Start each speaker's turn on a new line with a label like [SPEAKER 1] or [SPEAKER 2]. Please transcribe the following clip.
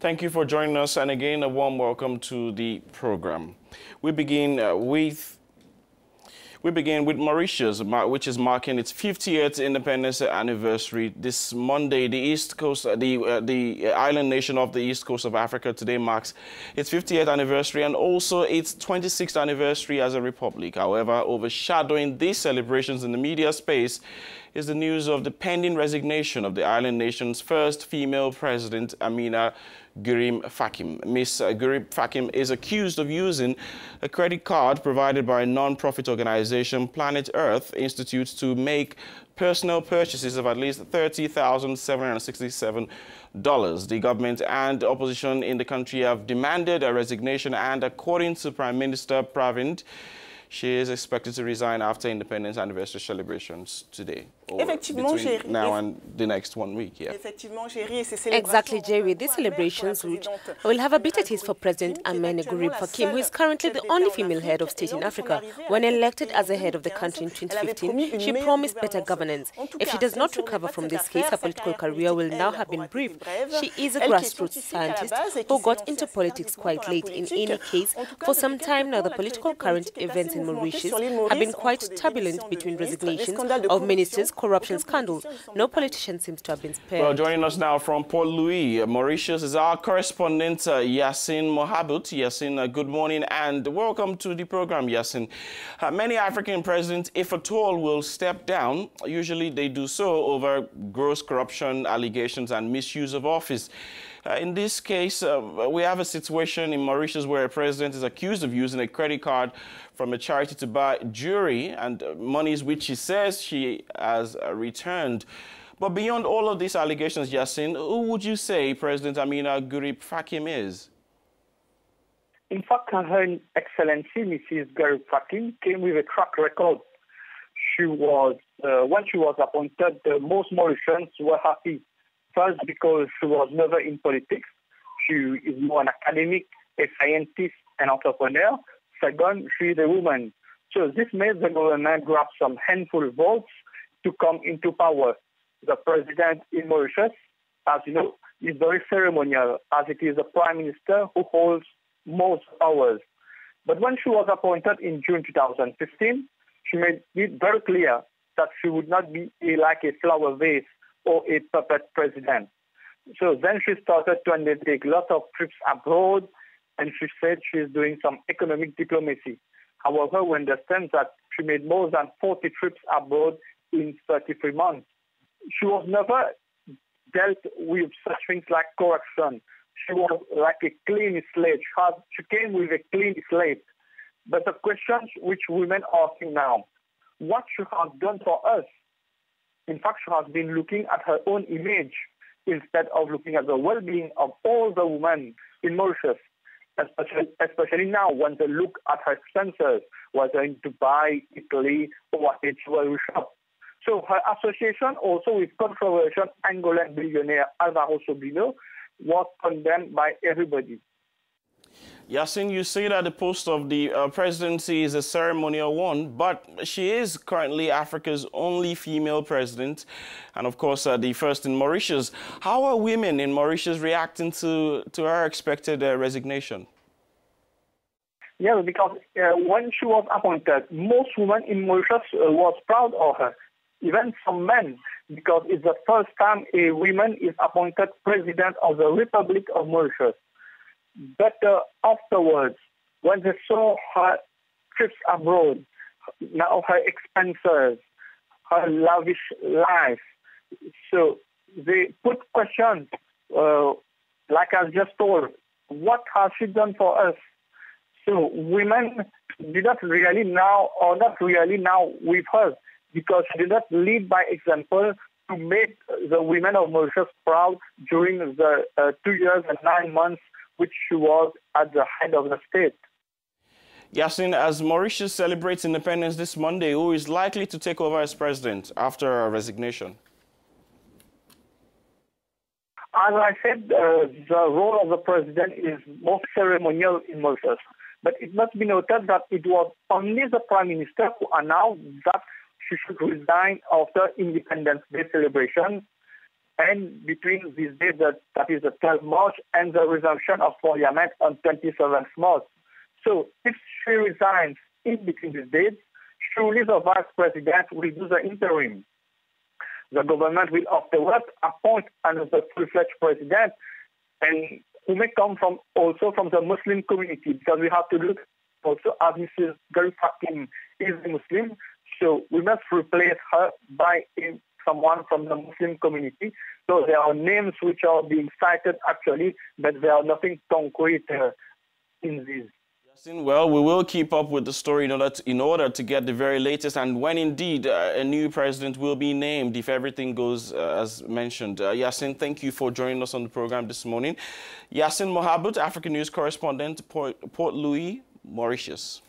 [SPEAKER 1] Thank you for joining us, and again, a warm welcome to the program. We begin with Mauritius, which is marking its 50th independence anniversary this Monday. The East Coast, the island nation of the East Coast of Africa, today marks its 50th anniversary and also its 26th anniversary as a republic. However, overshadowing these celebrations in the media space is the news of the pending resignation of the island nation's first female president, Ameenah Gurib-Fakim. Ms. Gurib-Fakim is accused of using a credit card provided by a non-profit organization, Planet Earth Institute, to make personal purchases of at least $30,767. The government and opposition in the country have demanded a resignation, and according to Prime Minister Pravind, she is expected to resign after independence anniversary celebrations today, or between now and the next 1 week. Yeah.
[SPEAKER 2] Exactly, Jerry. These celebrations will have a bitter taste for President Ameenah Gurib-Fakim, who is currently the only female head of state in Africa. When elected as the head of the country in 2015, she promised better governance. If she does not recover from this case, her political career will now have been brief. She is a grassroots scientist who got into politics quite late. In any case, for some time now, the political current events in Mauritius have been quite turbulent between resignations of ministers, corruption scandals. No politician seems to have been spared.
[SPEAKER 1] Well, joining us now from Port Louis, Mauritius, is our correspondent, Yasin Mohabut. Yasin, good morning and welcome to the program, Yasin. Many African presidents, if at all, will step down. Usually they do so over gross corruption allegations and misuse of office. In this case, we have a situation in Mauritius where a president is accused of using a credit card from a charity to buy jewelry and monies which she says she has returned. But beyond all of these allegations, Yasin, who would you say President Ameenah Gurib-Fakim is?
[SPEAKER 3] In fact, Her Excellency Mrs. Gurib-Fakim came with a track record. She was, when she was appointed, most Mauritians were happy. First, because she was never in politics. She is more an academic, a scientist, an entrepreneur. Second, she is a woman. So this made the government grab some handful of votes to come into power. The president in Mauritius, as you know, is very ceremonial, as it is the prime minister who holds most powers. But when she was appointed in June 2015, she made it very clear that she would not be like a flower vase or a puppet president. So then she started to undertake lots of trips abroad, and she said she is doing some economic diplomacy. However, we understand that she made more than 40 trips abroad in 33 months. She was never dealt with such things like corruption. She was like a clean slate. She came with a clean slate. But the questions which women are asking now, what she has done for us? In fact, she has been looking at her own image instead of looking at the well-being of all the women in Mauritius, especially now when they look at her expenses, whether in Dubai, Italy, or a jewelry shop. So her association also with controversial Angolan billionaire Alvaro Sobino was condemned by everybody.
[SPEAKER 1] Yasin, you say that the post of the presidency is a ceremonial one, but she is currently Africa's only female president, and of course the first in Mauritius. How are women in Mauritius reacting to her expected resignation?
[SPEAKER 3] Yes, because when she was appointed, most women in Mauritius was proud of her, even some men, because it's the first time a woman is appointed president of the Republic of Mauritius. But afterwards, when they saw her trips abroad, now her expenses, her lavish life, so they put questions, like I just told, what has she done for us? So women did not really now, or not really now with her, because she did not lead by example to make the women of Mauritius proud during the 2 years and 9 months which she was at the head of the state.
[SPEAKER 1] Yasin, as Mauritius celebrates independence this Monday, who is likely to take over as president after her resignation?
[SPEAKER 3] As I said, the role of the president is more ceremonial in Mauritius. But it must be noted that it was only the prime minister who announced that she should resign after Independence Day celebration. and between these dates, that is the 12th March, and the resumption of Parliament on 27th March. So if she resigns in between these dates, surely the Vice President will do the interim. The government will afterwards appoint another full-fledged president, and who may come also from the Muslim community, because we have to look also as Mrs. Gurib-Fakim is a Muslim, so we must replace her by someone from the Muslim community. So there are names which are being cited actually, but there are nothing concrete in this.
[SPEAKER 1] Well, we will keep up with the story in order to get the very latest, and when indeed a new president will be named, if everything goes as mentioned. Yasin, thank you for joining us on the program this morning. Yasin Mohabut, African News correspondent, Port Louis, Mauritius.